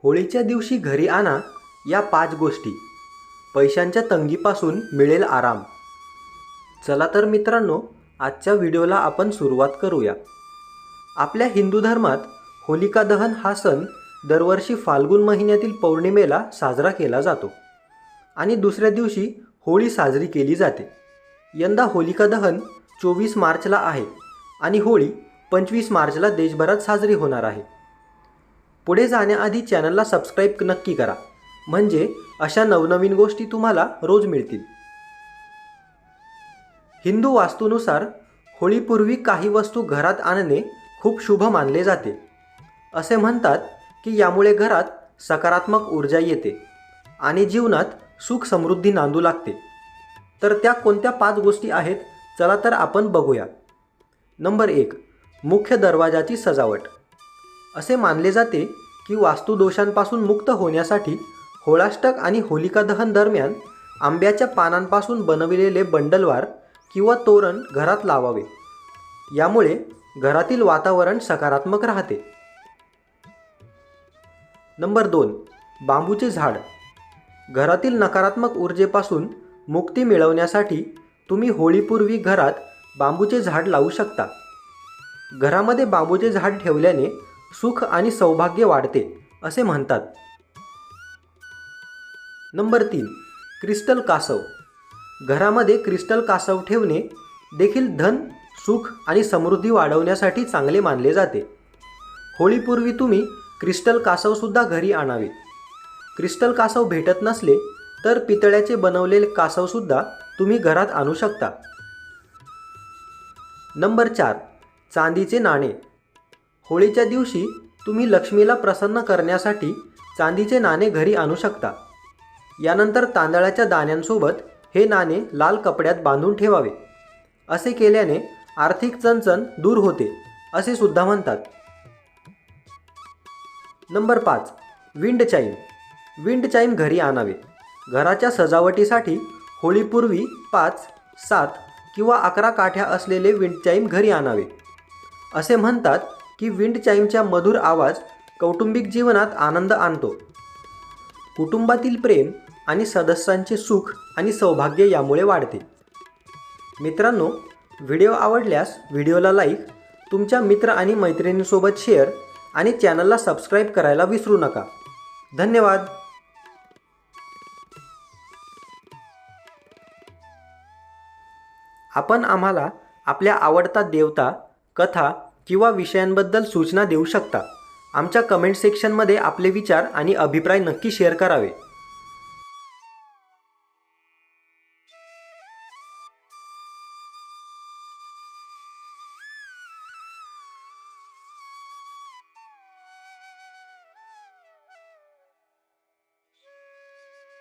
होळीच्या दिवशी घरी आणा या 5 गोष्टी. पैशांच्या तंगीपासून मिळेल आराम. चला तर मित्रांनो, आजच्या व्हिडिओला आपण सुरुवात करूया. आपल्या हिंदू धर्मात होलिका दहन हा सण दरवर्षी फाल्गुन महिन्यातील पौर्णिमेला साजरा केला जातो आणि दुसऱ्या दिवशी होळी साजरी केली जाते. यंदा होलिका दहन 24 मार्चला आहे आणि होळी 25 मार्चला देशभरात साजरी होणार आहे. पुढे जाण्याआधी चॅनलला सबस्क्राईब नक्की करा, म्हणजे अशा नवनवीन गोष्टी तुम्हाला रोज मिळतील. हिंदू वास्तूनुसार होळीपूर्वी काही वस्तू घरात आणणे खूप शुभ मानले जाते. असे म्हणतात की यामुळे घरात सकारात्मक ऊर्जा येते आणि जीवनात सुख समृद्धी नांदू लागते. तर त्या कोणत्या 5 गोष्टी आहेत, चला तर आपण बघूया. नंबर 1, मुख्य दरवाजाची सजावट. असे मानले जाते की वास्तुदोषांपासून मुक्त होण्यासाठी होळाष्टक आणि होलिका दहन दरम्यान आंब्याच्या पानांपासून बनविलेले बंडलवार किंवा तोरण घरात लावावे. यामुळे घरातील वातावरण सकारात्मक राहते. नंबर 2, बांबूचे झाड. घरातील नकारात्मक ऊर्जेपासून मुक्ती मिळवण्यासाठी तुम्ही होळीपूर्वी घरात बांबूचे झाड लावू शकता. घरामध्ये बांबूचे झाड ठेवल्याने सुख आणि सौभाग्य वाढते असे म्हणतात. नंबर 3, क्रिस्टल कासव. घरामध्ये क्रिस्टल कासव ठेवणे देखील धन, सुख आणि समृद्धी वाढवण्यासाठी चांगले मानले जाते. होळीपूर्वी तुम्ही क्रिस्टल कासवसुद्धा घरी आणावे. क्रिस्टल कासव भेटत नसले तर पितळ्याचे बनवलेले कासवसुद्धा तुम्ही घरात आणू शकता. नंबर 4, चांदीचे नाणे. होळीच्या दिवशी तुम्ही लक्ष्मीला प्रसन्न करण्यासाठी चांदीचे नाणे घरी आणू शकता. यानंतर तांदळाच्या दाण्यांसोबत हे नाणे लाल कपड्यात बांधून ठेवावे. असे केल्याने आर्थिक चणचण दूर होते असे सुद्धा म्हणतात. Number 5, wind chime. Wind chime घरी आणावे. घराच्या सजावटीसाठी होळीपूर्वी 5, 7 किंवा 11 काठ्या असलेले विंड चाईम घरी आणावे. असे म्हणतात की विंड चाईमचा मधुर आवाज कौटुंबिक जीवनात आनंद आणतो. कुटुंबातील प्रेम आणि सदस्यांचे सुख आणि सौभाग्य यामुळे वाढते. मित्रांनो, व्हिडिओ आवडल्यास व्हिडिओला लाईक, तुमच्या मित्र आणि मैत्रिणींसोबत शेअर आणि चॅनलला सबस्क्राईब करायला विसरू नका. धन्यवाद. आपण आम्हाला आपल्या आवडता देवता, कथा किंवा विषयांबद्दल सूचना देऊ शकता. आमच्या कमेंट सेक्शनमध्ये आपले विचार आणि अभिप्राय नक्की शेअर करावे.